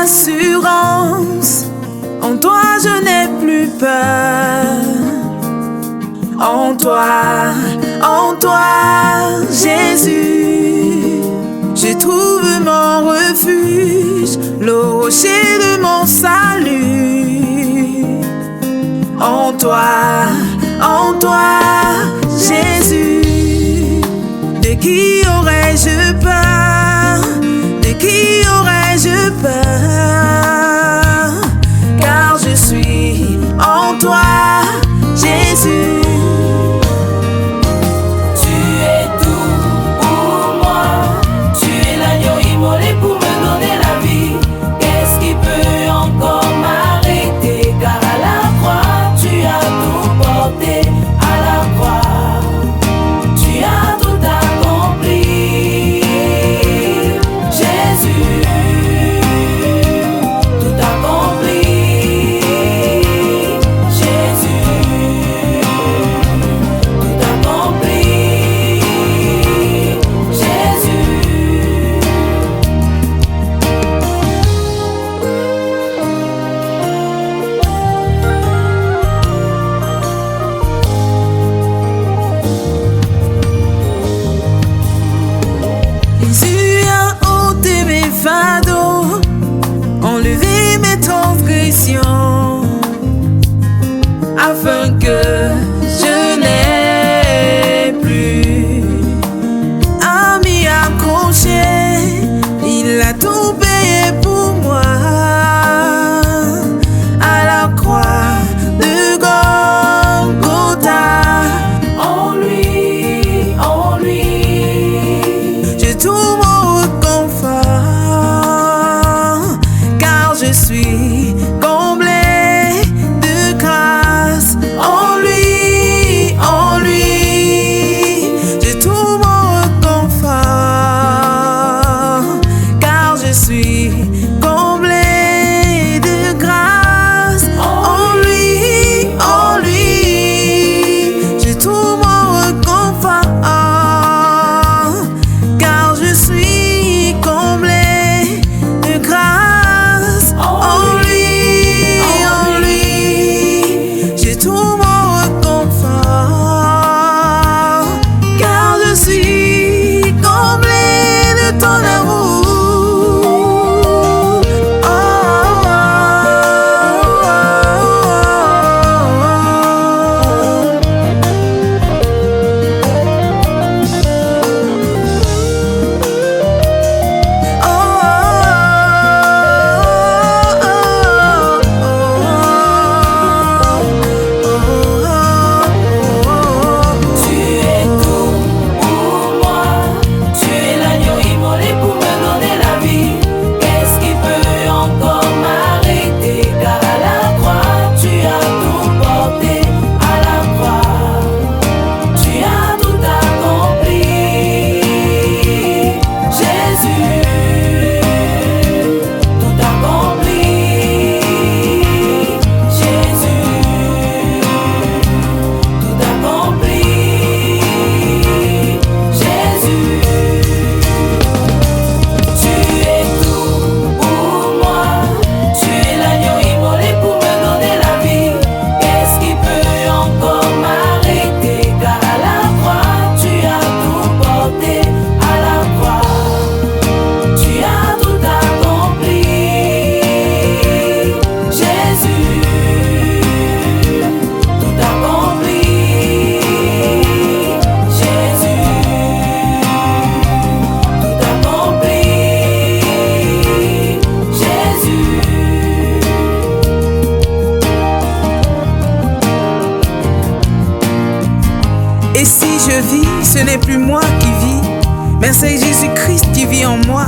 assurance. En toi je n'ai plus peur. En toi, Jésus, je trouve mon refuge, le rocher de mon salut. En toi, Jésus, de qui aurais-je peur? De qui aurais-je peur? Car je suis en toi, Jésus. Jésus a ôté mes fardeaux, enlevé mes transgressions, afin que je n'ai plus à m'y accrocher. Il a tout payé pour moi à la croix de Golgotha. En lui, je trouve mon réconfort, car je suis comblé de grâce. En lui, je trouve mon réconfort, car je suis comblé de grâce. En lui, je trouve mon réconfort, car je suis comblé de grâce. En lui, je trouve mon réconfort, car je suis comblé de ton amour. Et si je vis, ce n'est plus moi qui vis, mais c'est Jésus-Christ qui vit en moi.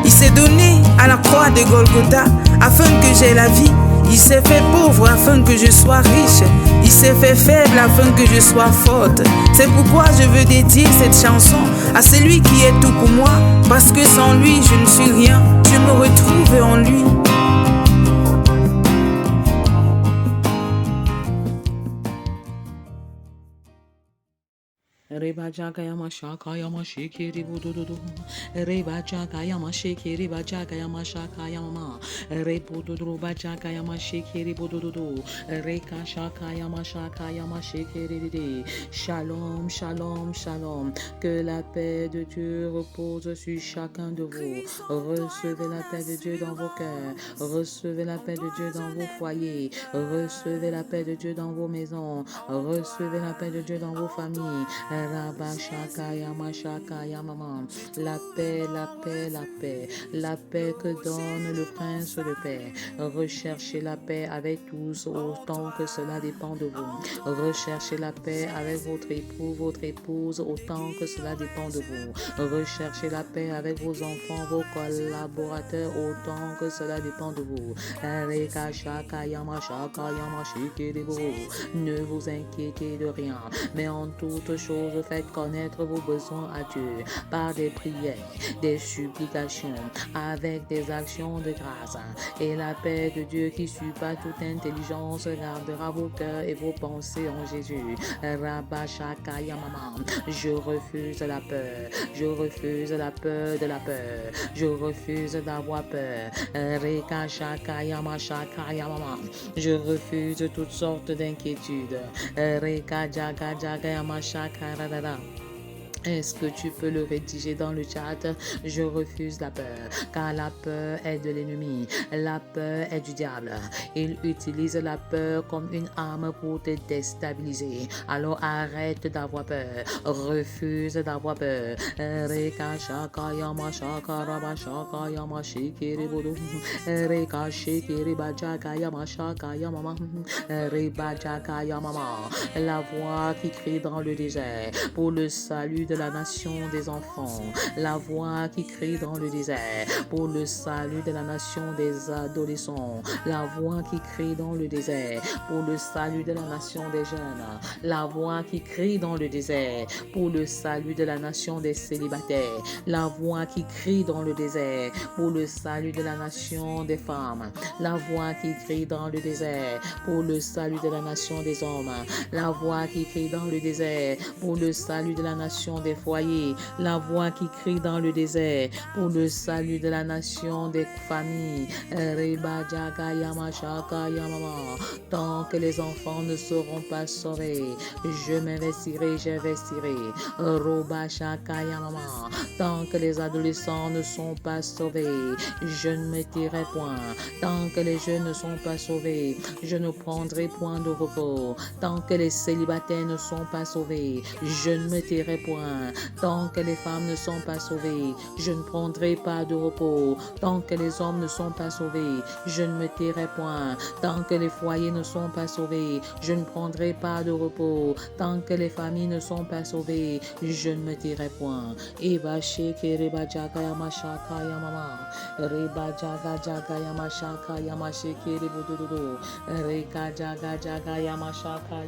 Il s'est donné à la croix de Golgotha afin que j'aie la vie. Il s'est fait pauvre afin que je sois riche. Il s'est fait faible afin que je sois forte. C'est pourquoi je veux dédier cette chanson à celui qui est tout pour moi, parce que sans lui je ne suis rien. Je me retrouve en lui. Reba Jagayama Shakayama Shikiri Bududu, Reba Jagayama Shikiri Bajagayama Shakayama, Rebuduba Jagayama Shikiri Bududu, Reka Shakayama Shakayama Shikiri. Shalom, shalom, shalom. Que la paix de Dieu repose sur chacun de vous. Recevez la paix de Dieu dans vos cœurs. Recevez la paix de Dieu dans vos foyers. Recevez la paix de Dieu dans vos maisons. Recevez la paix de Dieu dans vos familles. Rabba Shakayama Shakayama. La paix, la paix, la paix. La paix que donne le Prince de paix. Recherchez la paix avec tous autant que cela dépend de vous. Recherchez la paix avec votre époux, votre épouse autant que cela dépend de vous. Recherchez la paix avec vos enfants, vos collaborateurs autant que cela dépend de vous. Ne vous inquiétez de rien, mais en toute chose faites connaître vos besoins à Dieu par des prières, des supplications, avec des actions de grâce. Et la paix de Dieu qui surpasse toute intelligence gardera vos cœurs et vos pensées en Jésus. Je refuse la peur. Je refuse la peur de la peur. Je refuse d'avoir peur. Je refuse toutes sortes d'inquiétudes. Est-ce que tu peux le rédiger dans le chat? Je refuse la peur, car la peur est de l'ennemi. La peur est du diable. Il utilise la peur comme une arme pour te déstabiliser. Alors arrête d'avoir peur. Refuse d'avoir peur. La voix qui crie dans le désert pour le salut de la nation des enfants, la voix qui crie dans le désert pour le salut de la nation des adolescents, la voix qui crie dans le désert pour le salut de la nation des jeunes, la voix qui crie dans le désert pour le salut de la nation des célibataires, la voix qui crie dans le désert pour le salut de la nation des femmes, la voix qui crie dans le désert pour le salut de la nation des hommes, la voix qui crie dans le désert pour le salut de la nation des foyers, la voix qui crie dans le désert pour le salut de la nation des familles. Tant que les enfants ne seront pas sauvés, je m'investirai, j'investirai. Tant que les adolescents ne sont pas sauvés, je ne me tirerai point. Tant que les jeunes ne sont pas sauvés, je ne prendrai point de repos. Tant que les célibataires ne sont pas sauvés, je ne me tirerai point. Tant que les femmes ne sont pas sauvées, je ne prendrai pas de repos. Tant que les hommes ne sont pas sauvés, je ne me tirerai point. Tant que les foyers ne sont pas sauvés, je ne prendrai pas de repos. Tant que les familles ne sont pas sauvées, je ne me tirerai point. Eba sheke reba jaga yama shaka yamama. Reba jaga jaga yama shaka yama sheke rebo dododo. Reka jaga jaga yama shaka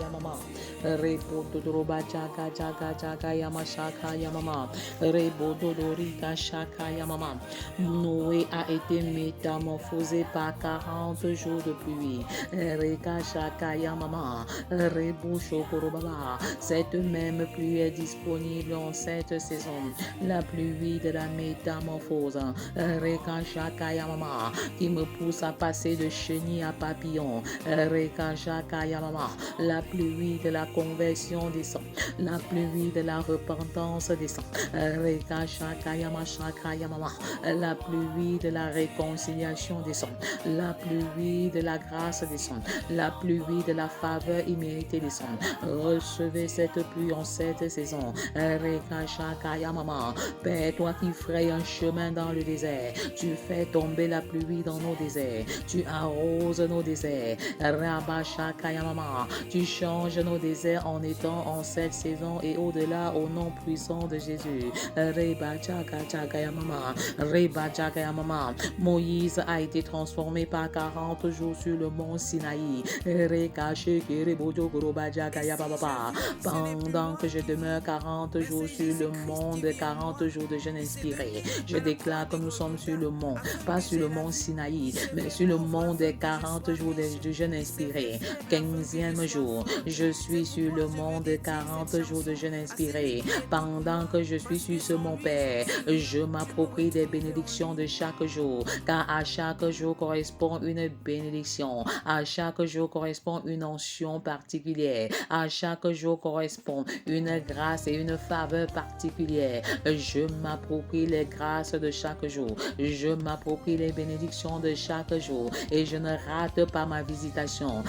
yamama. Rebo dodoroba jaga jaga jaga yama shaka yamama. Rebo dodorika shaka yamama. Noé a été métamorphosé par 40 jours de pluie. Reka shaka yamama. Rebo shokorobaba. Cette même pluie est disponible en cette saison. La pluie de la métamorphose. Reka shaka yamama. Qui me pousse à passer de chenille à papillon. Reka shaka yamama. La pluie de la conversion descend. La pluie de la repentance descend. Reka shaka yama shaka yamama. La pluie de la réconciliation descend. La pluie de la grâce descend. La pluie de la faveur imméritée descend. Recevez cette pluie en cette saison. Reka shaka yamama. Père, toi qui frayes un chemin dans le désert, tu fais tomber la pluie dans nos déserts. Tu arroses nos déserts. Rabba shaka yamama. Tu changes nos déserts en étant en cette saison et au-delà au nom puissant de Jésus. Moïse a été transformé par 40 jours sur le mont Sinaï. Pendant que je demeure 40 jours sur le monde, 40 jours de jeûne inspiré, je déclare que nous sommes sur le mont, pas sur le mont Sinaï, mais sur le mont des 40 jours de jeûne inspiré. 15e jour, je suis sur le mont des 40 jours de jeûne inspiré. Pendant que je suis sur ce mont Père, je m'approprie des bénédictions de chaque jour, car à chaque jour correspond une bénédiction, à chaque jour correspond une onction particulière, à chaque jour correspond une grâce et une faveur particulière. Je m'approprie les grâces de chaque jour, je m'approprie les bénédictions de chaque jour et je ne rate pas ma visitation.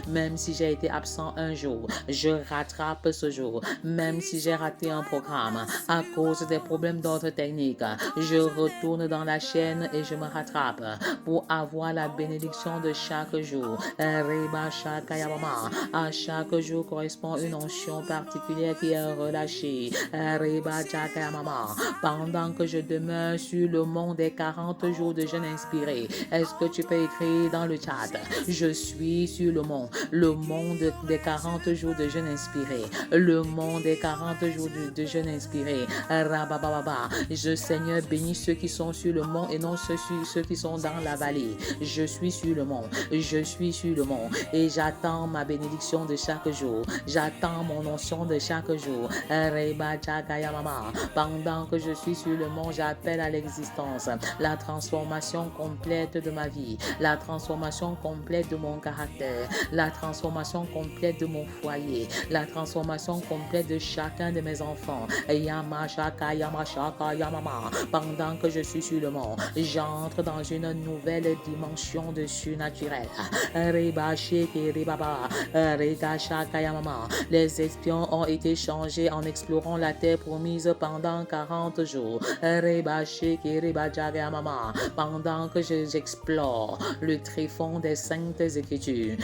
Même si j'ai été absent un jour, je rattrape ce jour. Même si j'ai raté un programme à cause des problèmes d'ordre technique, je retourne dans la chaîne et je me rattrape pour avoir la bénédiction de chaque jour. À chaque jour correspond une onction particulière qui est relâchée. Pendant que je demeure sur le mont des 40 jours de jeûne inspiré, est-ce que tu peux écrire dans le chat? Je suis sur le mont des 40 jours de jeûne inspiré, le mont des 40 jours de jeûne inspiré. Je, Seigneur, bénis ceux qui sont sur le mont et non ceux qui sont dans la vallée. Je suis sur le mont, je suis sur le mont et j'attends ma bénédiction de chaque jour. J'attends mon onction de chaque jour. Pendant que je suis sur le mont, j'appelle à l'existence la transformation complète de ma vie, la transformation complète de mon caractère, la transformation complète de mon foyer, la transformation complète de chacun de mes enfants. Pendant que je suis sur le mont, j'entre dans une nouvelle dimension de surnaturel. Les espions ont été changés en explorant la terre promise pendant 40 jours. Pendant que j'explore le tréfonds des saintes écritures,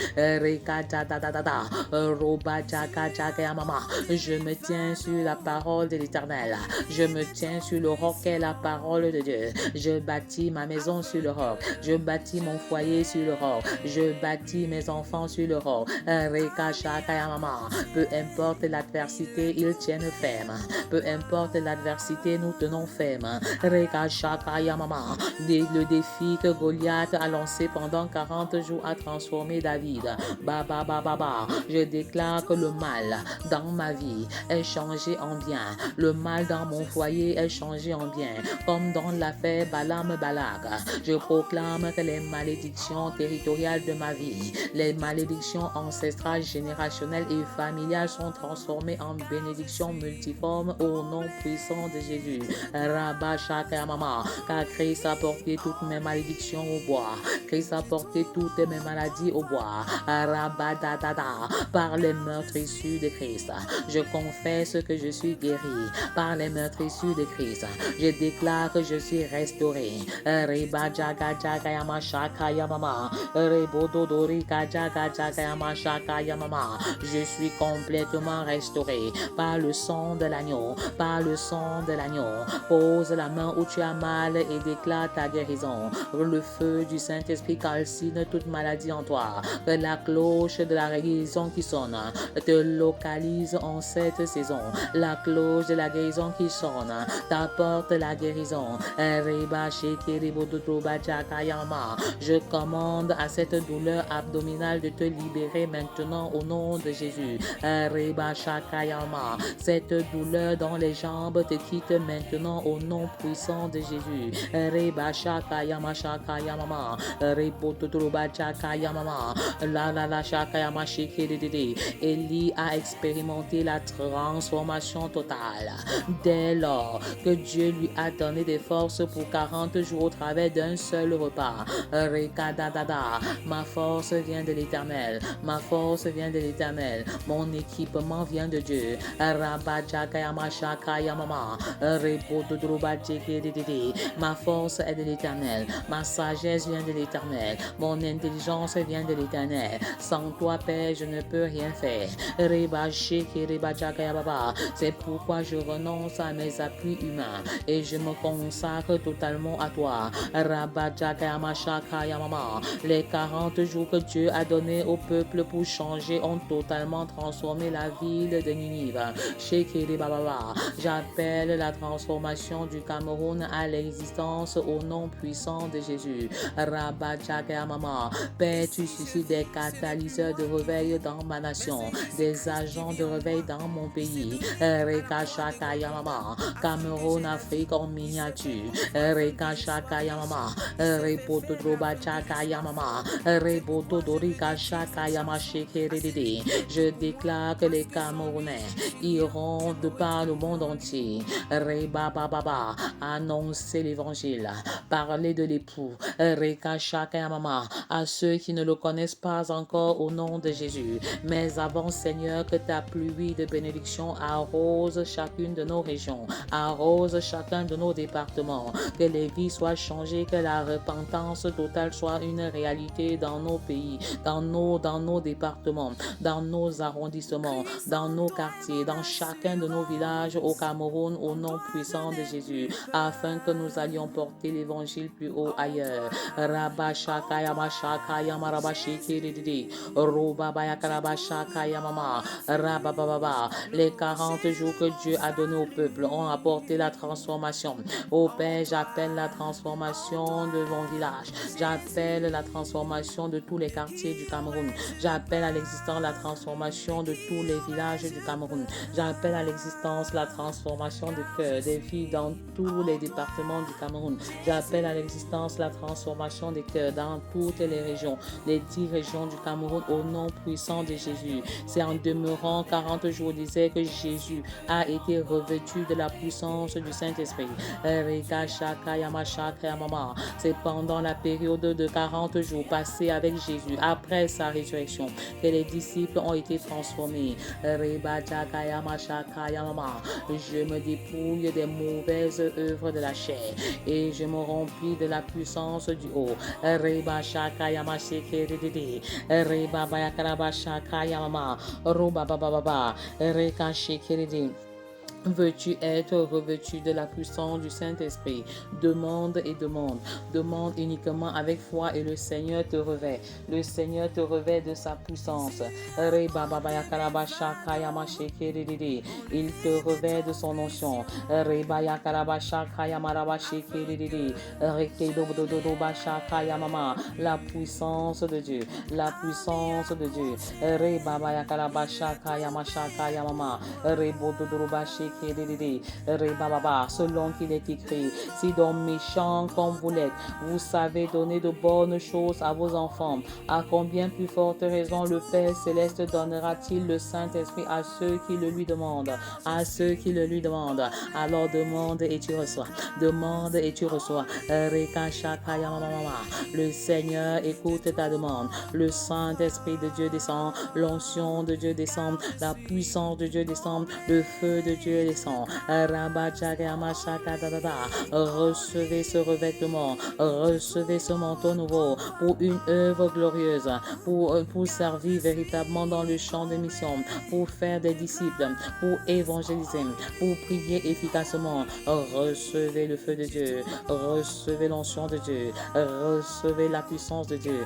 je me tiens sur la parole de l'Éternel. Je me tiens sur le roc qui est la parole de Dieu. Je bâtis ma maison sur le roc. Je bâtis mon foyer sur le roc. Je bâtis mes enfants sur le roc. Peu importe l'adversité, ils tiennent ferme. Peu importe l'adversité, nous tenons ferme. Le défi que Goliath a lancé pendant 40 jours a transformé David. Je déclare que le mal dans ma vie est changé en bien. Le mal dans mon foyer est changé en bien. Comme dans l'affaire Balaam-Balak, je proclame que les malédictions territoriales de ma vie, les malédictions ancestrales, générationnelles et familiales sont transformées en bénédictions multiformes au nom puissant de Jésus. Car Christ a porté toutes mes malédictions au bois. Christ a porté toutes mes maladies au bois. Par les meurtrissures de Christ, je confesse que je suis guéri. Par les meurtrissures de Christ, je déclare que je suis restauré. Je suis complètement restauré par le sang de l'agneau. Par le sang de l'agneau. Pose la main où tu as mal et déclare ta guérison. Le feu du Saint-Esprit calcine toute maladie en toi. Que la cloche de la guérison qui sonne te localise en cette saison. La cloche de la guérison qui sonne t'apporte la guérison. Je commande à cette douleur abdominale de te libérer maintenant au nom de Jésus. Cette douleur dans les jambes te quitte maintenant au nom puissant de Jésus. Élie a expérimenté la transformation totale dès lors que Dieu lui a donné des forces pour 40 jours au travers d'un seul repas. Ma force vient de l'Éternel. Ma force vient de l'Éternel. Mon équipement vient de Dieu. Ma force est de l'Éternel. Ma sagesse vient de l'Éternel. Mon intelligence vient de l'Éternel. Sans toi, Père, je ne peux rien faire. paix. C'est pourquoi je renonce à mes appuis humains et je me consacre totalement à toi. Les 40 jours que Dieu a donné au peuple pour changer ont totalement transformé la ville de Ninive. J'appelle la transformation du Cameroun à l'existence au nom puissant de Jésus. Père, tu suscites des catalyseurs de réveil dans ma nation, des agents de réveil dans mon pays. Cameroun, Afrique en miniature. Je déclare que les Camerounais iront de par le monde entier. Annoncer l'évangile, parler de l'époux. À ceux qui ne le connaissent pas encore au nom de Jésus. Mais avant, Seigneur, que ta pluie de bénédiction arrose chacune de nos régions, arrose chacun de nos départements, que les vies soient changées, que la repentance totale soit une réalité dans nos pays, dans nos départements, dans nos arrondissements, dans nos quartiers, dans chacun de nos villages au Cameroun, au nom puissant de Jésus, afin que nous allions porter l'évangile plus haut ailleurs. Les 40 jours que Dieu a donné au peuple ont apporté la transformation. Ô Père, j'appelle la transformation de mon village. J'appelle la transformation de tous les quartiers du Cameroun. J'appelle à l'existence la transformation de tous les villages du Cameroun. J'appelle à l'existence la transformation de cœur, des vies dans tous les départements du Cameroun. J'appelle à l'existence la transformation des cœurs dans toutes les régions, les 10 régions du Cameroun au nom puissant de Jésus. C'est en demeurant 40 jours, disait que Jésus a été revêtu de la puissance du Saint-Esprit. C'est pendant la période de 40 jours passés avec Jésus, après sa résurrection, que les disciples ont été transformés. Je me dépouille des mauvaises œuvres de la chair et je me remplis de la puissance du haut. Veux-tu être revêtu de la puissance du Saint-Esprit? Demande et demande. Demande uniquement avec foi et le Seigneur te revêt. Le Seigneur te revêt de sa puissance. Il te revêt de son onction. La puissance de Dieu. La puissance de Dieu. Selon qu'il est écrit, si donc méchant comme vous l'êtes, vous savez donner de bonnes choses à vos enfants, à combien plus forte raison le Père Céleste donnera-t-il le Saint-Esprit à ceux qui le lui demandent, à ceux qui le lui demandent. Alors demande et tu reçois, demande et tu reçois. Le Seigneur écoute ta demande, le Saint-Esprit de Dieu descend, l'onction de Dieu descend, la puissance de Dieu descend, le feu de Dieu descend. Recevez ce revêtement, recevez ce manteau nouveau pour une œuvre glorieuse, pour servir véritablement dans le champ de mission, pour faire des disciples, pour évangéliser, pour prier efficacement. Recevez le feu de Dieu, recevez l'onction de Dieu, recevez la puissance de Dieu.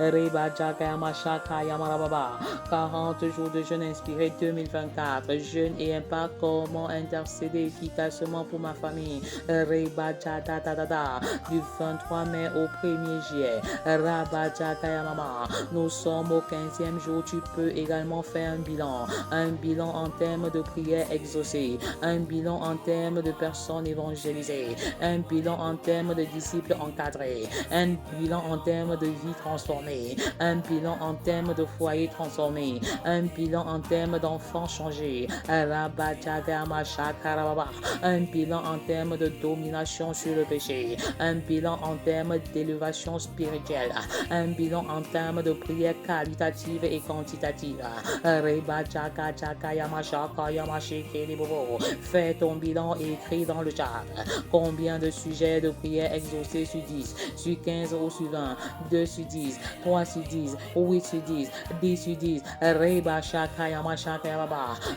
Reba 40 jours de jeûne inspiré 2024. Jeûne et impact, comment intercéder efficacement pour ma famille. Reba du 23 mai au 1er juillet. Nous sommes au 15e jour. Tu peux également faire un bilan en termes de prière exaucée, un bilan en termes de personnes évangélisées, un bilan en termes de disciples encadrés, un bilan en termes de vie transformée. transformé, un bilan en termes de foyer transformé, un bilan en termes d'enfants changés, un bilan en termes de domination sur le péché, un bilan en termes d'élévation spirituelle, un bilan en termes de prière qualitative et quantitative. Fais ton bilan et écris dans le chat combien de sujets de prière exaucés sur 10, sur 15 ou sur 20, 2 sur 10, 3 sur 10, 8 sur 10, 10 sur 10.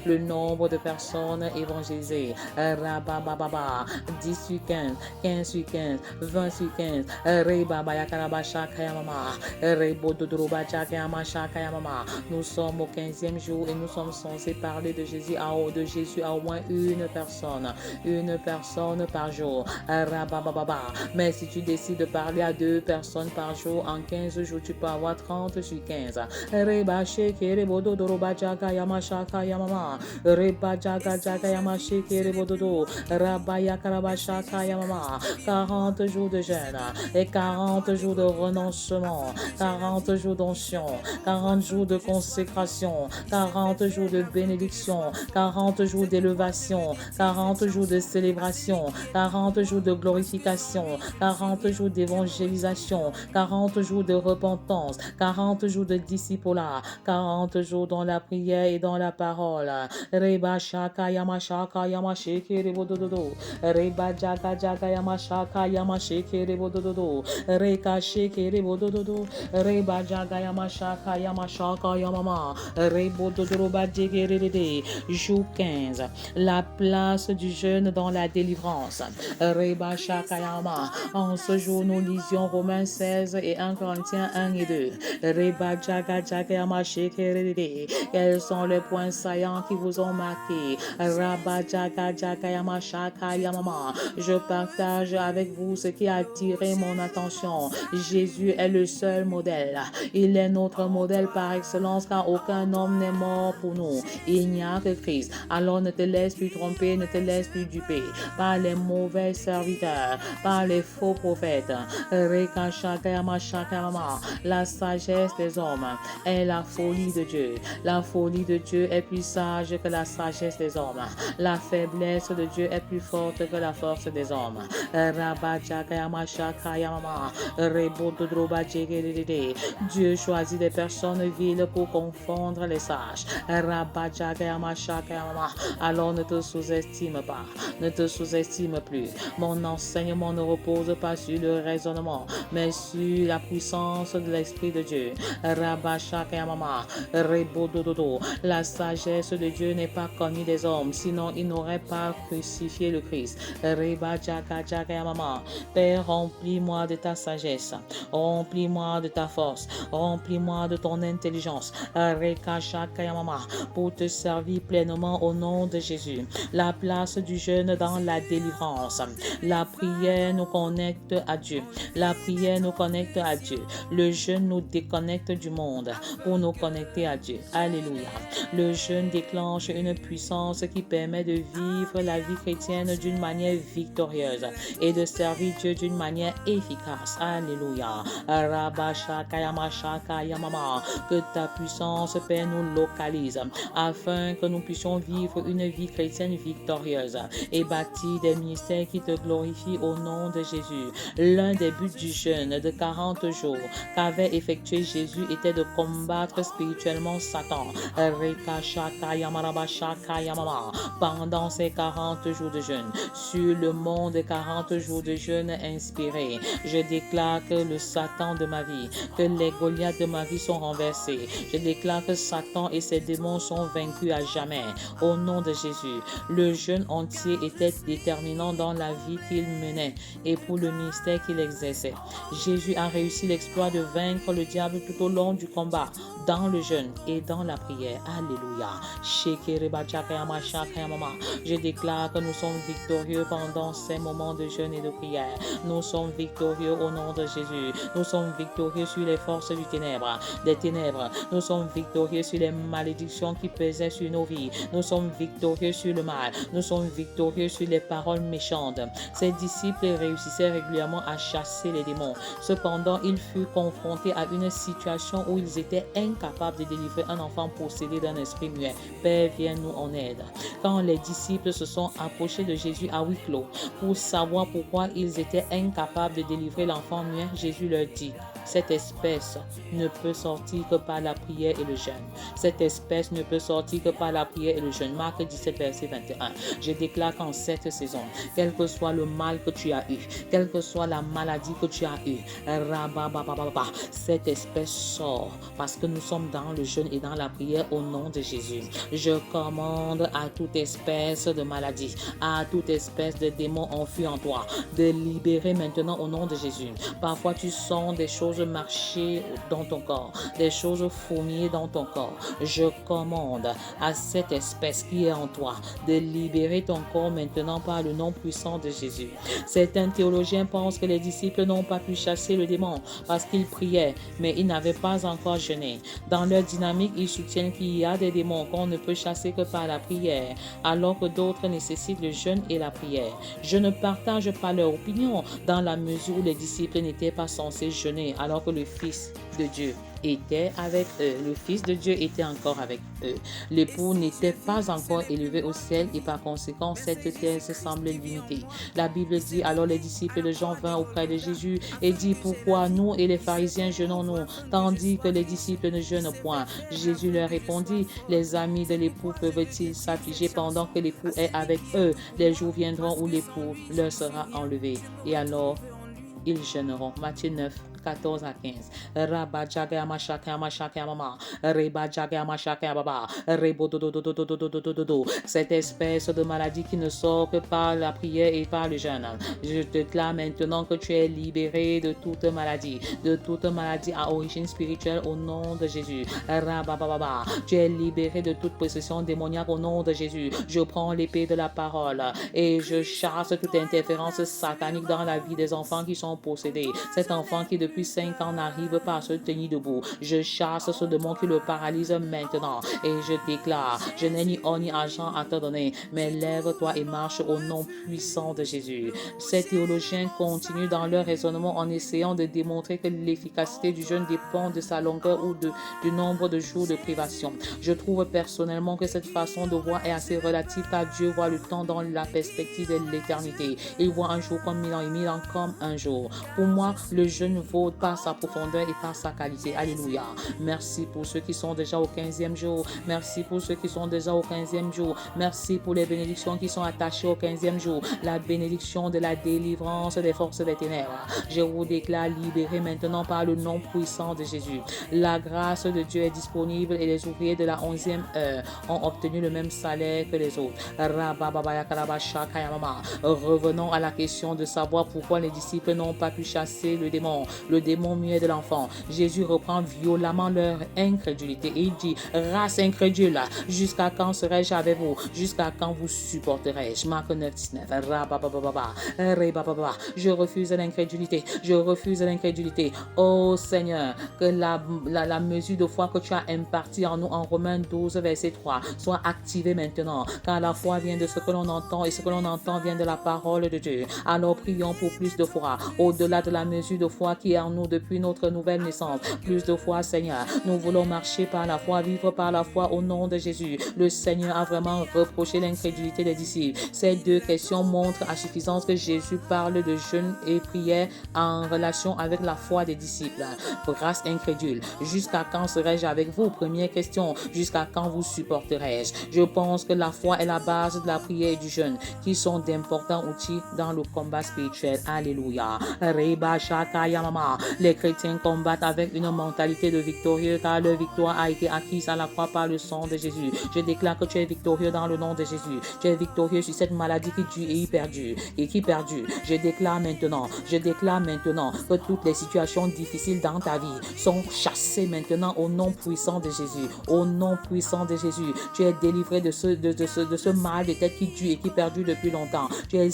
Le nombre de personnes évangélisées. 10 sur 15, 15 sur 15, 20 sur 15. Nous sommes au 15e jour et nous sommes censés parler de Jésus à au moins une personne par jour. Mais si tu décides de parler à 2 personnes par jour, en 15 jours, tu peux avoir 30 sur 15. 40 jours de jeûne et 40 jours de renoncement, 40 jours d'onction, 40 jours de consécration, 40 jours de bénédiction, 40 jours d'élévation, 40 jours de célébration, 40 jours de glorification, 40 jours d'évangélisation, 40 jours de repentance, 40 jours de discipulat, 40 jours dans la prière et dans la parole. Reba shaka yama sheke rebo dododo. Reba jaga jaga yama sheke rebo dododo. Reka sheke rebo dododo. Reba jaga yama shaka yama rebo dododo ba jege rede. Jour 15. La place du jeûne dans la délivrance. Reba shaka yama. En ce jour, nous lisions Romains 16 et 1 Corinthiens 1 et 2. Reba jaga jaga yama sheke rede. Quels sont les points saillants qui vous ont marqué? Rabba jaga jaga yama shaka yamama. Je partage avec vous ce qui a attiré mon attention. Jésus est le seul modèle. Il est notre modèle par excellence car aucun homme n'est mort pour nous. Il n'y a que Christ. Alors ne te laisse plus tromper, ne te laisse plus duper par les mauvais serviteurs, par les faux prophètes. La sagesse des hommes est la folie de Dieu. La folie de Dieu est plus sage que la sagesse des hommes. La faiblesse de Dieu est plus forte que la force des hommes. Dieu choisit des personnes viles pour confondre les sages. Alors ne te sous-estime pas, ne te sous-estime plus. Mon enseignement ne repose pas sur le raisonnement, mais sur la puissance de l'Esprit de Dieu. La sagesse de Dieu n'est pas connue des hommes, sinon il n'aurait pas crucifié le Christ. Père, remplis-moi de ta sagesse, remplis-moi de ta force, remplis-moi de ton intelligence, pour te servir pleinement au nom de Jésus. La place du jeûne dans la délivrance. La prière nous connecte à Dieu. La prière nous connecte à Dieu. Le jeûne nous déconnecte du monde pour nous connecter à Dieu. Alléluia. Le jeûne déclenche une puissance qui permet de vivre la vie chrétienne d'une manière victorieuse et de servir Dieu d'une manière efficace. Alléluia. Que ta puissance, Père, nous localise afin que nous puissions vivre une vie chrétienne victorieuse et bâtir des ministères qui te glorifient au nom de Jésus. L'un des buts du jeûne de 40 jours qu'avait effectué Jésus était de combattre spirituellement Satan. Pendant ces 40 jours de jeûne, sur le mont de 40 jours de jeûne inspiré, je déclare que le Satan de ma vie, que les Goliaths de ma vie sont renversés. Je déclare que Satan et ses démons sont vaincus à jamais. Au nom de Jésus, le jeûne entier était déterminant dans la vie qu'il menait et pour le ministère qu'il exerçait. Jésus a réussi l'exploit de vaincre le diable tout au long du combat, dans le jeûne et dans la prière. Alléluia. Je déclare que nous sommes victorieux pendant ces moments de jeûne et de prière. Nous sommes victorieux au nom de Jésus. Nous sommes victorieux sur les forces des ténèbres. Nous sommes victorieux sur les malédictions qui pesaient sur nos vies. Nous sommes victorieux sur le mal. Nous sommes victorieux sur les paroles méchantes. Ses disciples réussissaient régulièrement à chasser les démons. Cependant, ils furent cru confrontés à une situation où ils étaient incapables de délivrer un enfant possédé d'un esprit muet. Père, viens nous en aide. Quand les disciples se sont approchés de Jésus à huis clos pour savoir pourquoi ils étaient incapables de délivrer l'enfant muet, Jésus leur dit: cette espèce ne peut sortir que par la prière et le jeûne. Cette espèce ne peut sortir que par la prière et le jeûne. Marc 17, verset 21. Je déclare qu'en cette saison, quel que soit le mal que tu as eu, quelle que soit la maladie que tu as eue, cette espèce sort parce que nous sommes dans le jeûne et dans la prière au nom de Jésus. Je commande à toute espèce de maladie, à toute espèce de démon enfui en toi, de libérer maintenant au nom de Jésus. Parfois tu sens des choses marcher dans ton corps, des choses fourmiller dans ton corps. Je commande à cette espèce qui est en toi de libérer ton corps maintenant par le nom puissant de Jésus. Certains théologiens pensent que les disciples n'ont pas pu chasser le démon parce qu'ils priaient, mais ils n'avaient pas encore jeûné. Dans leur dynamique, ils soutiennent qu'il y a des démons qu'on ne peut chasser que par la prière, alors que d'autres nécessitent le jeûne et la prière. Je ne partage pas leur opinion dans la mesure où les disciples n'étaient pas censés jeûner alors que le Fils de Dieu était avec eux. Le Fils de Dieu était encore avec eux. L'époux n'était pas encore élevé au ciel et par conséquent cette thèse semble limitée. La Bible dit: alors les disciples de Jean vinrent auprès de Jésus et dit: pourquoi nous et les pharisiens jeûnons-nous tandis que les disciples ne jeûnent point? Jésus leur répondit: les amis de l'époux peuvent-ils s'affliger pendant que l'époux est avec eux? Les jours viendront où l'époux leur sera enlevé et alors ils jeûneront. Matthieu 9, 14 à 15. Cette espèce de maladie qui ne sort que par la prière et par le jeûne. Je te déclare maintenant que tu es libéré de toute maladie à origine spirituelle au nom de Jésus. Tu es libéré de toute possession démoniaque au nom de Jésus. Je prends l'épée de la parole et je chasse toute interférence satanique dans la vie des enfants qui sont possédés. Cet enfant qui depuis 5 ans n'arrive pas à se tenir debout. Je chasse ce démon qui le paralyse maintenant et je déclare: je n'ai ni or ni argent à te donner, mais lève-toi et marche au nom puissant de Jésus. Ces théologiens continuent dans leur raisonnement en essayant de démontrer que l'efficacité du jeûne dépend de sa longueur ou du nombre de jours de privation. Je trouve personnellement que cette façon de voir est assez relative car Dieu voit le temps dans la perspective de l'éternité. Il voit un jour comme 1000 ans et 1000 ans comme un jour. Pour moi, le jeûne vaut par sa profondeur et par sa qualité. Alléluia. Merci pour ceux qui sont déjà au 15e jour. Merci pour ceux qui sont déjà au 15e jour. Merci pour les bénédictions qui sont attachées au 15e jour. La bénédiction de la délivrance des forces des ténèbres. Je vous déclare libérés maintenant par le nom puissant de Jésus. La grâce de Dieu est disponible et les ouvriers de la 11e heure ont obtenu le même salaire que les autres. Revenons à la question de savoir pourquoi les disciples n'ont pas pu chasser le démon muet de l'enfant. Jésus reprend violemment leur incrédulité et il dit: race incrédule, jusqu'à quand serai-je avec vous? Jusqu'à quand vous supporterai-je? Marc 9, 19. Je refuse l'incrédulité. Je refuse l'incrédulité. Oh Seigneur, que la mesure de foi que tu as impartie en nous en Romains 12, verset 3 soit activée maintenant, car la foi vient de ce que l'on entend et ce que l'on entend vient de la parole de Dieu. Alors prions pour plus de foi, au-delà de la mesure de foi qui est en nous depuis notre nouvelle naissance. Plus de foi, Seigneur. Nous voulons marcher par la foi, vivre par la foi au nom de Jésus. Le Seigneur a vraiment reproché l'incrédulité des disciples. Ces deux questions montrent à suffisance que Jésus parle de jeûne et prière en relation avec la foi des disciples. Grâce incrédule. Jusqu'à quand serai-je avec vous? Première question. Jusqu'à quand vous supporterai-je? Je pense que la foi est la base de la prière et du jeûne, qui sont d'importants outils dans le combat spirituel. Alléluia. Les chrétiens combattent avec une mentalité de victorieux car leur victoire a été acquise à la croix par le sang de Jésus. Je déclare que tu es victorieux dans le nom de Jésus. Tu es victorieux sur cette maladie qui tue et qui perdure. Je déclare maintenant que toutes les situations difficiles dans ta vie sont chassées maintenant au nom puissant de Jésus. Au nom puissant de Jésus, tu es délivré de ce mal de tête qui tue et qui perdure depuis longtemps. Tu es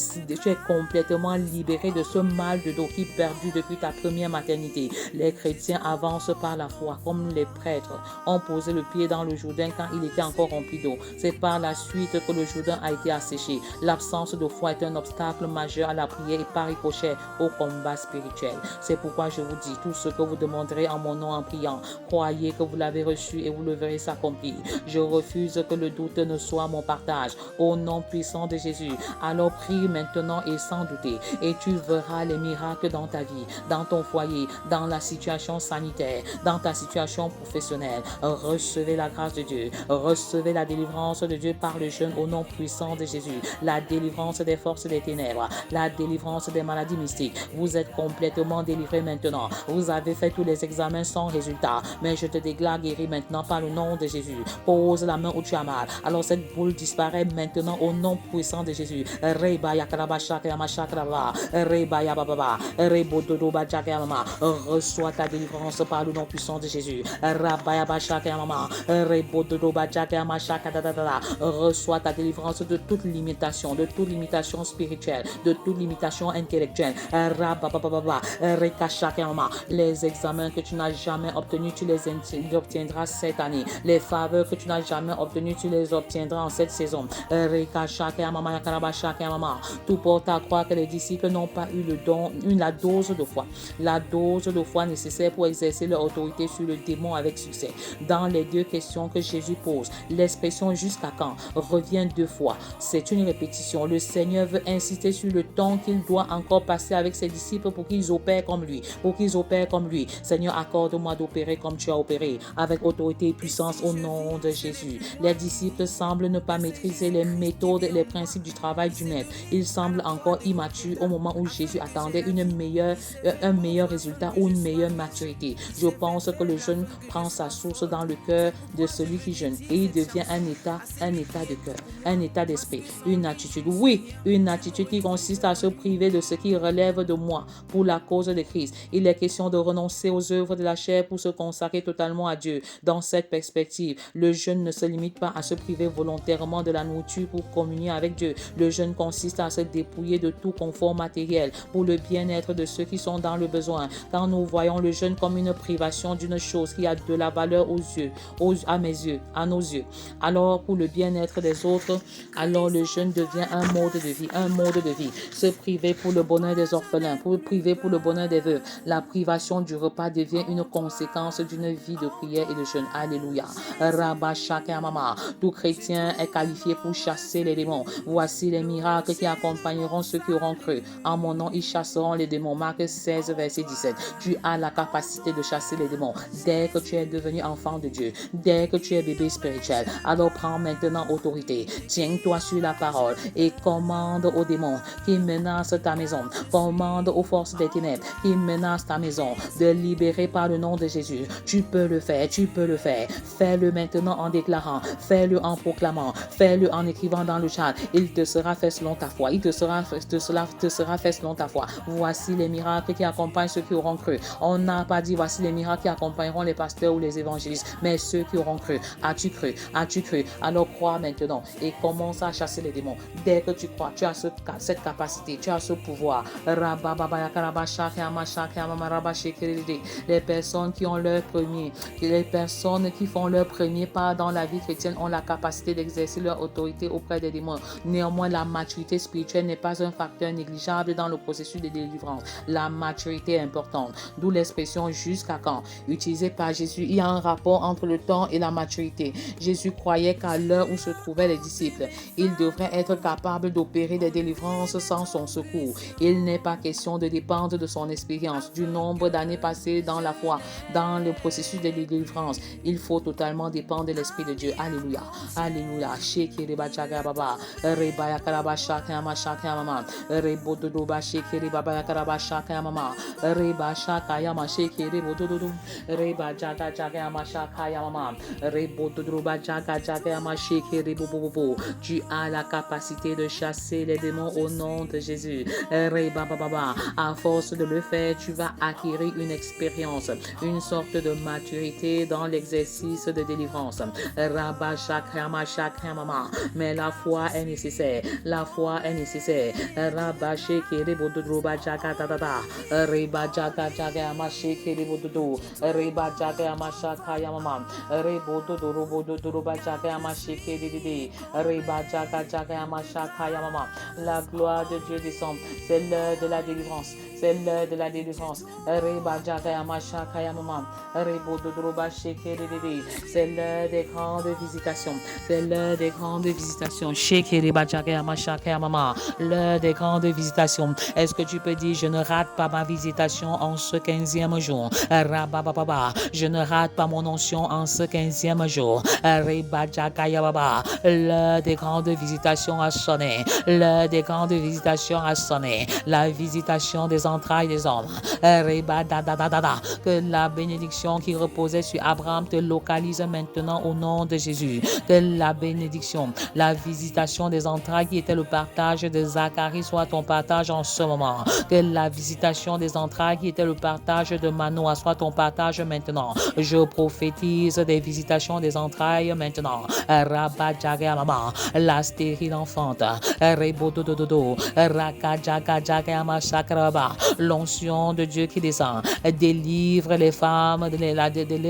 complètement libéré de ce mal de dos qui perdure depuis ta première première maternité. Les chrétiens avancent par la foi, comme les prêtres ont posé le pied dans le Jourdain quand il était encore rempli d'eau. C'est par la suite que le Jourdain a été asséché. L'absence de foi est un obstacle majeur à la prière et par ricochet au combat spirituel. C'est pourquoi je vous dis, tout ce que vous demanderez en mon nom en priant, croyez que vous l'avez reçu et vous le verrez s'accomplir. Je refuse que le doute ne soit mon partage. Au nom puissant de Jésus, alors prie maintenant et sans douter, et tu verras les miracles dans ta vie, dans ton foyer, dans la situation sanitaire, dans ta situation professionnelle. Recevez la grâce de Dieu, recevez la délivrance de Dieu par le jeûne au nom puissant de Jésus, la délivrance des forces des ténèbres, la délivrance des maladies mystiques. Vous êtes complètement délivré maintenant. Vous avez fait tous les examens sans résultat, mais je te déclare guéri maintenant par le nom de Jésus. Pose la main où tu as mal. Alors cette boule disparaît maintenant au nom puissant de Jésus. Reçois ta délivrance par le nom puissant de Jésus. Reçois ta délivrance de toute limitation spirituelle, de toute limitation intellectuelle. Les examens que tu n'as jamais obtenus, tu les obtiendras cette année. Les faveurs que tu n'as jamais obtenues, tu les obtiendras en cette saison. Tout porte à croire que les disciples n'ont pas eu la dose de foi. La dose de foi nécessaire pour exercer leur autorité sur le démon avec succès. Dans les deux questions que Jésus pose, l'expression jusqu'à quand revient deux fois. C'est une répétition. Le Seigneur veut insister sur le temps qu'il doit encore passer avec ses disciples pour qu'ils opèrent comme lui. Seigneur, accorde-moi d'opérer comme tu as opéré, avec autorité et puissance au nom de Jésus. Les disciples semblent ne pas maîtriser les méthodes et les principes du travail du maître. Ils semblent encore immatures au moment où Jésus attendait un meilleur résultat ou une meilleure maturité. Je pense que le jeûne prend sa source dans le cœur de celui qui jeûne et il devient un état de cœur, un état d'esprit, une attitude. Oui, une attitude qui consiste à se priver de ce qui relève de moi pour la cause de Christ. Il est question de renoncer aux œuvres de la chair pour se consacrer totalement à Dieu. Dans cette perspective, le jeûne ne se limite pas à se priver volontairement de la nourriture pour communier avec Dieu. Le jeûne consiste à se dépouiller de tout confort matériel pour le bien-être de ceux qui sont dans le besoin. Quand nous voyons le jeûne comme une privation d'une chose qui a de la valeur à nos yeux, alors pour le bien-être des autres, alors le jeûne devient un mode de vie. Se priver pour le bonheur des orphelins, priver pour le bonheur des veuves. La privation du repas devient une conséquence d'une vie de prière et de jeûne. Alléluia. Tout chrétien est qualifié pour chasser les démons. Voici les miracles qui accompagneront ceux qui auront cru. En mon nom, ils chasseront les démons. Marc 16, verset 17. Tu as la capacité de chasser les démons. Dès que tu es devenu enfant de Dieu, dès que tu es bébé spirituel, alors prends maintenant autorité. Tiens-toi sur la parole et commande aux démons qui menacent ta maison. Commande aux forces des ténèbres qui menacent ta maison de libérer par le nom de Jésus. Tu peux le faire. Fais-le maintenant en déclarant, fais-le en proclamant, fais-le en écrivant dans le chat. Il te sera fait selon ta foi. Voici les miracles qui accompagnent ceux qui auront cru. On n'a pas dit voici les miracles qui accompagneront les pasteurs ou les évangélistes, mais ceux qui auront cru. As-tu cru? Alors crois maintenant et commence à chasser les démons. Dès que tu crois, tu as cette capacité, tu as ce pouvoir. Les personnes qui font leur premier pas dans la vie chrétienne ont la capacité d'exercer leur autorité auprès des démons. Néanmoins, la maturité spirituelle n'est pas un facteur négligeable dans le processus de délivrance. La maturité est importante, d'où l'expression jusqu'à quand, utilisée par Jésus. Il y a un rapport entre le temps et la maturité. Jésus croyait qu'à l'heure où se trouvaient les disciples, il devrait être capable d'opérer des délivrances sans son secours. Il n'est pas question de dépendre de son expérience, du nombre d'années passées dans la foi, dans le processus de délivrance. Il faut totalement dépendre de l'Esprit de Dieu. Alléluia. Alléluia. Tu as la capacité de chasser les démons au nom de Jésus. À force de le faire, tu vas acquérir une expérience, une sorte de maturité dans l'exercice de délivrance. Mais la foi est nécessaire. Reba Jaga Jaga Amasheke Rebododo, Reba Jaga Amashaka Yamama, Rebododo Robododo Roba Jaga Amasheke Dede, Reba Jaga Jaga Amashaka Yamama. La gloire de Dieu descend, c'est l'heure de la délivrance, c'est l'heure de la délivrance. Reba Jaga Amashaka Yamama, Rebododo Roba Sheke Dede, c'est l'heure des grandes visitations, c'est l'heure des grandes visitations. Sheke Reba Jaga Amashaka Yamama, l'heure des grandes visitations. Est-ce que tu peux dire, je ne rate pas ma visitation en ce 15e jour. Rabababa, je ne rate pas mon onction en ce 15e jour. Rebajakayababa, l'heure des grandes visitations a sonné. L'heure des grandes visitations a sonné. La visitation des entrailles des hommes. Rebadadadada, que la bénédiction qui reposait sur Abraham te localise maintenant au nom de Jésus. Que la bénédiction, la visitation des entrailles qui était le partage de Zacharie soit ton partage en ce moment. Que la visitation des entrailles qui était le partage de Manoah soit ton partage maintenant. Je prophétise des visitations des entrailles maintenant. Rabadjagamama, la stérile enfante. Rebodododo, Rakadjagajagamashakaba, l'onction de Dieu qui descend. Délivre les femmes de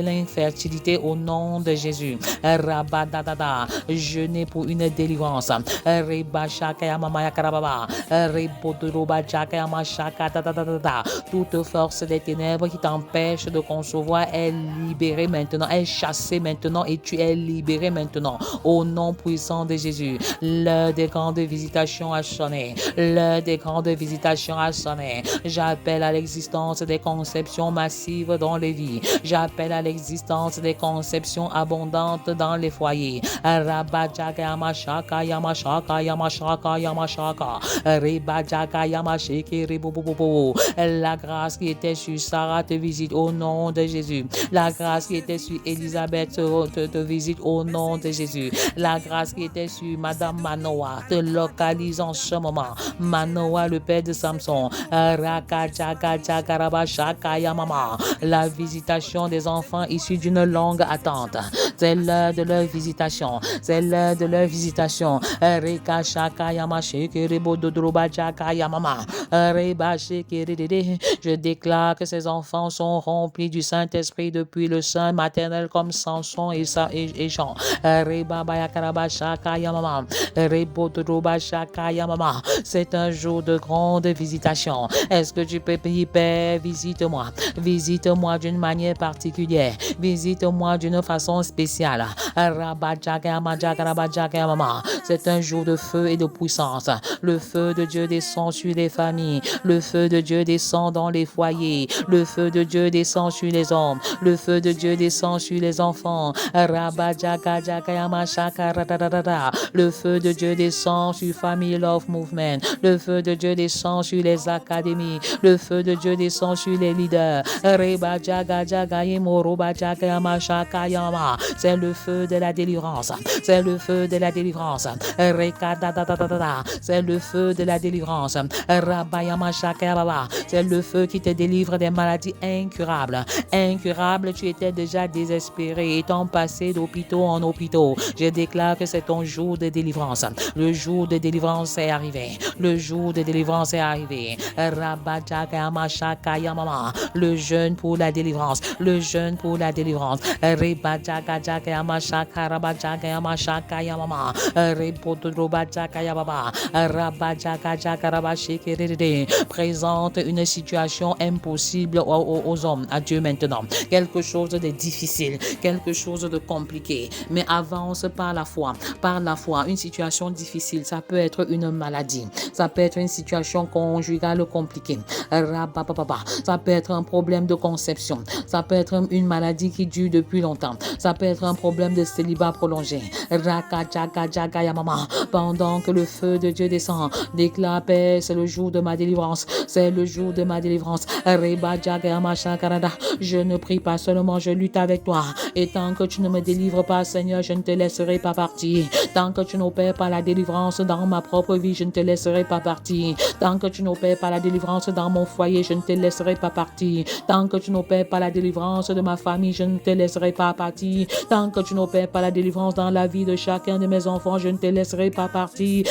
l'infertilité au nom de Jésus. Rabadadada, jeûner pour une délivrance. Rebashakayamamayakarababa, Rebodorobajakayamashakarababa. Toute force des ténèbres qui t'empêche de concevoir est libérée maintenant, est chassée maintenant et tu es libéré maintenant au nom puissant de Jésus. L'heure des grandes visitations a sonné. L'heure des grandes visitations a sonné. J'appelle à l'existence des conceptions massives dans les vies. J'appelle à l'existence des conceptions abondantes dans les foyers. Rabajaka Yamashaka Yamashaka Yamashaka Yamashaka Rebajaka Yamasheke Rebobobobo. La grâce qui était sur Sarah te visite au nom de Jésus. La grâce qui était sur Élisabeth te visite au nom de Jésus. La grâce qui était sur Madame Manoah te localise en ce moment. Manoah, le père de Samson. La visitation des enfants issus d'une longue attente. C'est l'heure de leur visitation. C'est l'heure de leur visitation. Je déclare que ces enfants sont remplis du Saint-Esprit depuis le sein maternel comme Samson et Jean. C'est un jour de grande visitation. Est-ce que tu peux prier, Père, visite-moi. Visite-moi d'une manière particulière. Visite-moi d'une façon spéciale. C'est un jour de feu et de puissance. Le feu de Dieu descend sur les familles. Le feu de Dieu descend dans les foyers. Le feu de Dieu descend sur les hommes. Le feu de Dieu descend sur les enfants. Le feu de Dieu descend sur Family Love Movement. Le feu de Dieu descend sur les académies. Le feu de Dieu descend sur les leaders. C'est le feu de la délivrance. C'est le feu de la délivrance. C'est le feu de la délivrance. C'est le feu qui te délivre des maladies incurables. Incurables, tu étais déjà désespéré, étant passé d'hôpitaux en hôpitaux. Je déclare que c'est ton jour de délivrance. Le jour de délivrance est arrivé. Le jour de délivrance est arrivé. Le jeûne pour la délivrance. Le jeûne pour la délivrance. Présente une situation impossible aux hommes, à Dieu maintenant. Quelque chose de difficile, quelque chose de compliqué. Mais avance par la foi. Par la foi, une situation difficile, ça peut être une maladie. Ça peut être une situation conjugale compliquée. Ça peut être un problème de conception. Ça peut être une maladie qui dure depuis longtemps. Ça peut être un problème de célibat prolongé. Pendant que le feu de Dieu descend, déclare, Père, c'est le jour de ma délivrance. C'est le jour de ma délivrance. Je ne prie pas seulement, je lutte avec toi. Et tant que tu ne me délivres pas, Seigneur, je ne te laisserai pas partir. Tant que tu n'opères pas la délivrance dans ma propre vie, je ne te laisserai pas partir. Tant que tu n'opères pas la délivrance dans mon foyer, je ne te laisserai pas partir. Tant que tu n'opères pas la délivrance de ma famille, je ne te laisserai pas partir. Tant que tu n'opères pas la délivrance dans la vie de chacun de mes enfants, je ne te laisserai pas partir.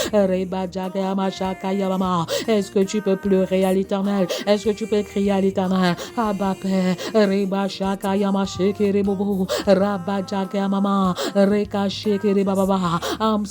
Est-ce que tu peux pleurer à l'Éternel? Est-ce Est-ce que tu peux crier à l'Éternel? Abba Père, Reba Shaka Yamasheke Rebobo, Rabba Jaka Mama, Reka Sheke Rebaba,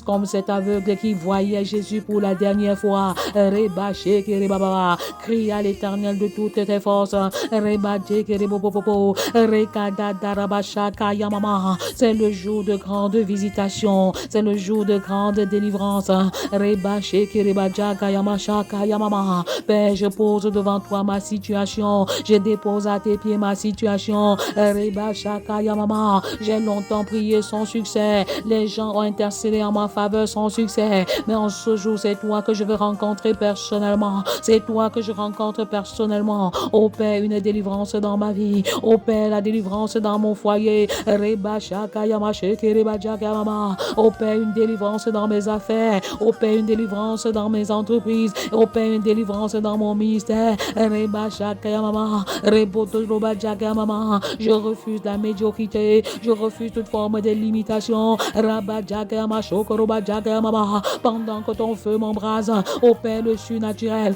comme cet aveugle qui voyait Jésus pour la dernière fois, Reba Sheke Rebaba, crie à l'Éternel de toutes tes forces, Reba Jeke Rebobo, Reka Dadaraba Shaka Yamama, c'est le jour de grande visitation, c'est le jour de grande délivrance, Reba Sheke Reba Jaka Yamashaka Yamama, Père, je pose devant toi ma situation, je dépose à tes pieds ma situation, Reba Shaka Yamama, j'ai longtemps prié sans succès, les gens ont intercédé en ma faveur sans succès, mais en ce jour c'est toi que je veux rencontrer personnellement, c'est toi que je rencontre personnellement, ô Père, une délivrance dans ma vie, ô Père, la délivrance dans mon foyer, Reba Shaka Yamasheke Reba Jaka Yamama, ô Père, une délivrance dans mes affaires, ô Père, une délivrance dans mes entreprises, ô Père, une délivrance dans mon ministère, Reba Shaka Yamama, Reboto Roba Jaka Yamama, je refuse la médiocrité, je refuse toute forme de limitation, Rabba Jaka Yamama, Shokoroba Jaka Yamama, pendant que ton feu m'embrase, ô Père, le surnaturel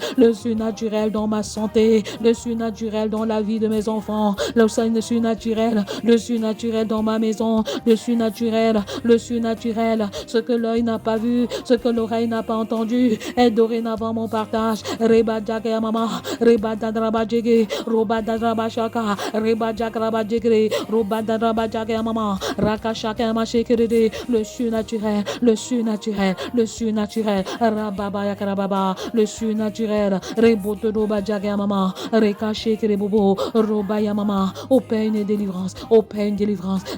dans ma santé, le surnaturel dans la vie de mes enfants, le surnaturel dans ma maison, le surnaturel, ce que l'œil n'a pas vu, ce que l'oreille n'a pas entendu, est dorénavant mon partage. Reba Jaka Yamama, Reba Dadraba Jege, Roba Dadraba Shaka, Reba Jakraba Jegre, Roba Dadraba Jaka Yamama, Raka Shaka Yama Shekerede, le surnaturel, Rababa Yakarababa, le surnaturel, Reboto Roba Jaka Yamama, Reka Shekere Bobo, Roba Yamama, au Père une délivrance,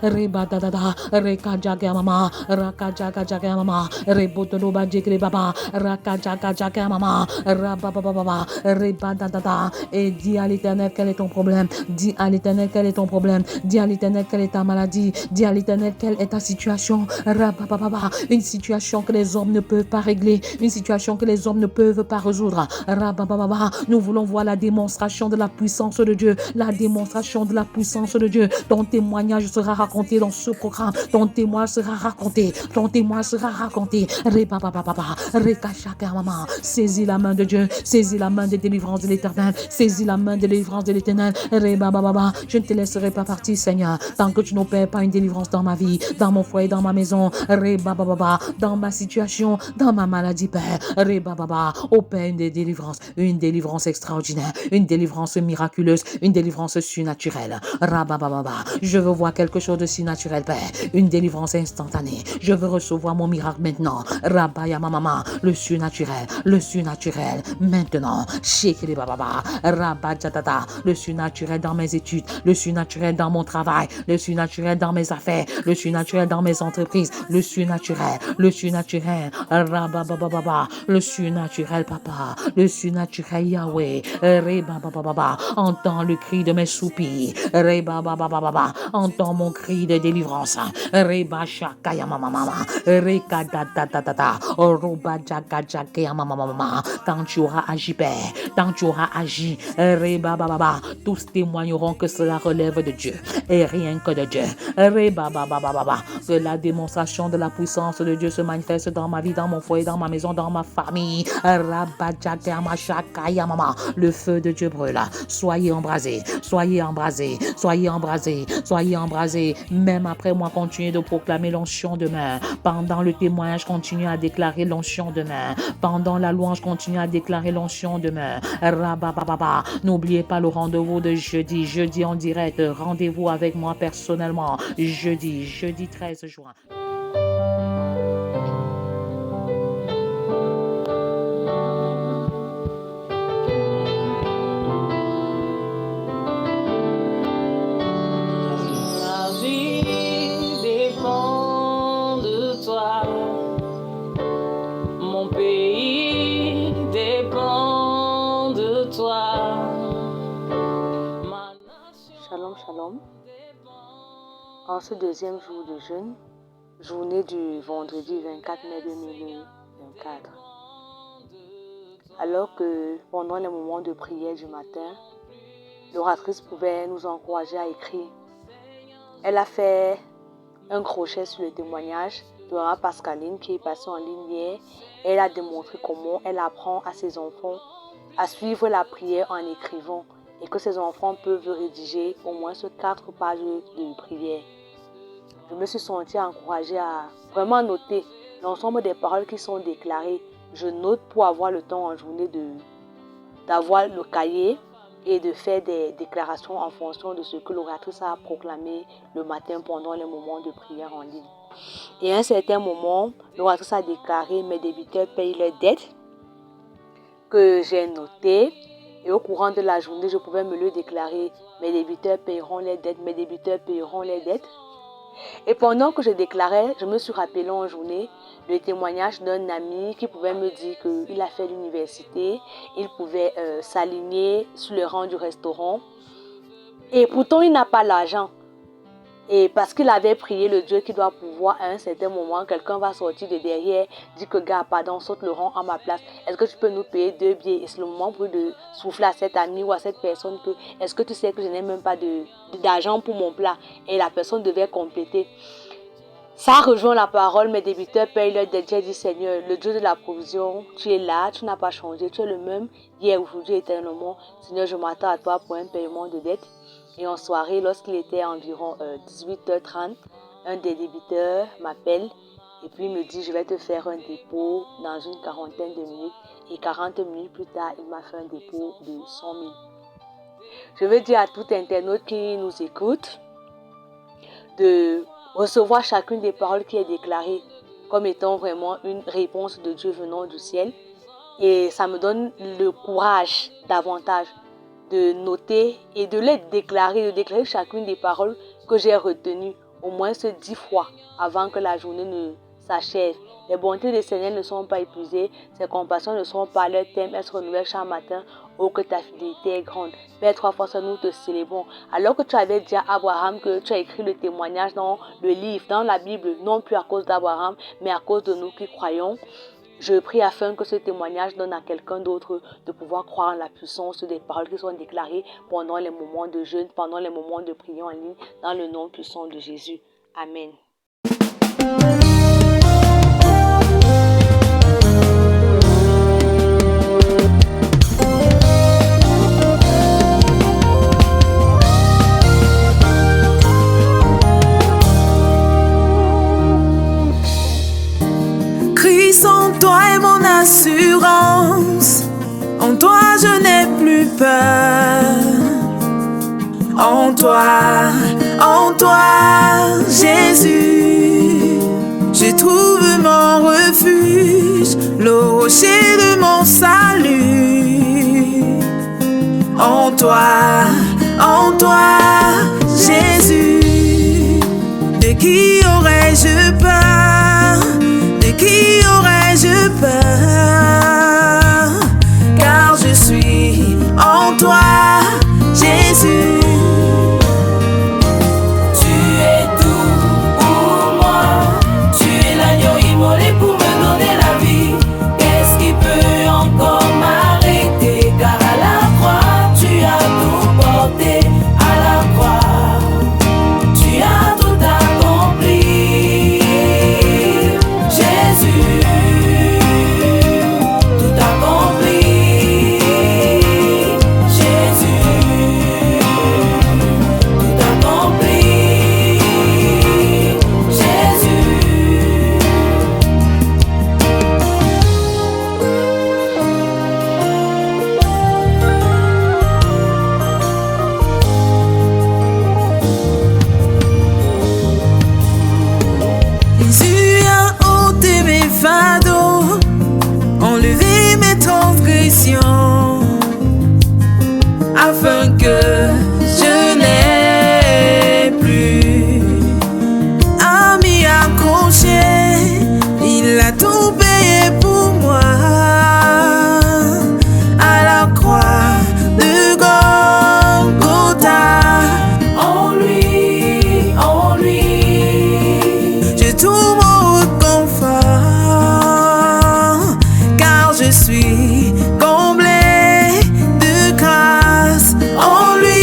Reba Dadada, Reka Jaka Yamama, Raka Jaka Jaka Yamama, Reboto Roba Jekre Baba, Raka Jaka Jaka Yamama, Rababa, Reba Dadada, et dis à l'Éternel quel est ton problème, dis à l'Éternel quel est ton problème, dis à l'Éternel quelle est ta maladie, dis à l'Éternel quelle est ta situation, Rababa, une situation que les hommes ne peuvent pas régler, une situation que les hommes ne peuvent pas résoudre, Rababa, nous voulons voir la démonstration de la puissance de Dieu, la démonstration de la puissance de Dieu. Ton témoignage sera raconté dans ce programme, ton témoignage sera raconté, saisis la main de Dieu, saisis la main de délivrance de l'Éternel, saisis la main de délivrance de l'Éternel, je ne te laisserai pas partir, Seigneur, tant que tu n'opères pas une délivrance dans ma vie, dans mon foyer, dans ma maison, dans ma situation, dans ma maladie, Père, opère une délivrance extraordinaire, une délivrance miraculeuse, une délivrance surnaturelle, je veux voir quelque chose de si naturel, Père, une délivrance instantanée, je veux recevoir mon miracle maintenant, le surnaturel, maintenant, le surnaturel dans mes études, le surnaturel dans mon travail, le surnaturel dans mes affaires, le surnaturel dans mes entreprises, le surnaturel, le surnaturel, Papa, le surnaturel, Yahweh, entends le cri de mes soupirs, entends mon cri de délivrance, quand tu auras agi, Père, quand tu auras agi, tous témoigneront que cela relève de Dieu et rien que de Dieu. Que la démonstration de la puissance de Dieu se manifeste dans ma vie, dans mon foyer, dans ma maison, dans ma famille. Le feu de Dieu brûle. Soyez embrasés. Même après moi, continuez de proclamer l'onction demain. Pendant le témoignage, continuez à déclarer l'onction demain. Pendant la louange, continuez à déclarer l'onction demain. N'oubliez pas le rendez-vous de jeudi en direct. Rendez-vous avec moi personnellement. Jeudi 13 juin. Shalom. En ce deuxième jour de jeûne, journée du vendredi 24 mai 2024, alors que pendant les moments de prière du matin, l'oratrice pouvait nous encourager à écrire. Elle a fait un crochet sur le témoignage de Laura Pascaline qui est passée en ligne hier. Elle a démontré comment elle apprend à ses enfants à suivre la prière en écrivant et que ses enfants peuvent rédiger au moins 4 pages de prière. Je me suis sentie encouragée à vraiment noter l'ensemble des paroles qui sont déclarées. Je note pour avoir le temps en journée d'avoir le cahier et de faire des déclarations en fonction de ce que l'oratrice a proclamé le matin pendant les moments de prière en ligne. Et à un certain moment, l'oratrice a déclaré « Mes débiteurs payent leurs dettes » que j'ai noté. Et au courant de la journée, je pouvais me le déclarer « Mes débiteurs payeront les dettes, mes débiteurs payeront les dettes ». Et pendant que je déclarais, je me suis rappelé en journée le témoignage d'un ami qui pouvait me dire qu'il a fait l'université, il pouvait s'aligner sur le rang du restaurant. Et pourtant, il n'a pas l'argent. Et parce qu'il avait prié le Dieu qui doit pouvoir, à un certain moment, quelqu'un va sortir de derrière, dit que gars, pardon, saute le rang à ma place. Est-ce que tu peux nous payer 2 billets? Et c'est le moment pour de souffler à cet ami ou à cette personne que, est-ce que tu sais que je n'ai même pas d'argent pour mon plat? Et la personne devait compléter. Ça rejoint la parole, mes débiteurs payent leurs dettes. J'ai dit, Seigneur, le Dieu de la provision, tu es là, tu n'as pas changé, tu es le même hier, aujourd'hui, éternellement. Seigneur, je m'attends à toi pour un paiement de dette. Et en soirée, lorsqu'il était environ 18h30, un des débiteurs m'appelle et puis me dit « Je vais te faire un dépôt dans une quarantaine de minutes ». Et 40 minutes plus tard, il m'a fait un dépôt de 100 000. Je veux dire à tout internaute qui nous écoute de recevoir chacune des paroles qui est déclarée comme étant vraiment une réponse de Dieu venant du ciel. Et ça me donne le courage davantage de noter et de les déclarer, de déclarer chacune des paroles que j'ai retenues au moins 10 fois avant que la journée ne s'achève. Les bontés des Seigneur ne sont pas épuisées, ses compassions ne sont pas leur thème, elles se renouvellent chaque matin. Oh, que ta fidélité est grande. Père, 3 fois ça, nous te célébrons. Alors que tu avais dit à Abraham que tu as écrit le témoignage dans le livre, dans la Bible, non plus à cause d'Abraham, mais à cause de nous qui croyons. Je prie afin que ce témoignage donne à quelqu'un d'autre de pouvoir croire en la puissance des paroles qui sont déclarées pendant les moments de jeûne, pendant les moments de prière en ligne, dans le nom puissant de Jésus. Amen. Christ en toi est mon assurance, en toi je n'ai plus peur. En toi, Jésus, je trouve mon refuge, le rocher de mon salut. En toi, Jésus, de qui aurais-je peur? De qui aurais-je peur? Car je suis en toi, Jésus. Tu es tout pour moi, tu es l'agneau immolé pour me donner la vie. Qu'est-ce qui peut encore m'arrêter? Car à la croix, tu as tout porté. À la croix, tu as tout accompli. Jésus, tout accompli. Jésus, tout accompli. Jésus. Jésus a ôté mes fardeaux, enlevé mes transgressions, afin que je n'ai plus à m'y accrocher. Il a tout payé pour moi à la croix de Golgotha. En lui, Je trouve mon réconfort, car je suis comblé de grâce en lui.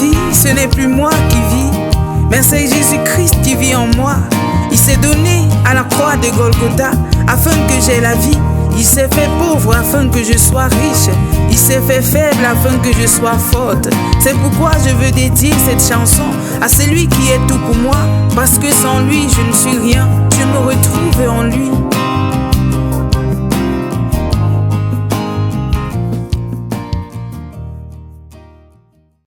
vie, ce n'est plus moi qui vis, mais c'est Jésus-Christ qui vit en moi. Il s'est donné à la croix de Golgotha afin que j'aie la vie. Il s'est fait pauvre afin que je sois riche. Il s'est fait faible afin que je sois forte. C'est pourquoi je veux dédier cette chanson à celui qui est tout pour moi, parce que sans lui je ne suis rien. Je me retrouve en lui.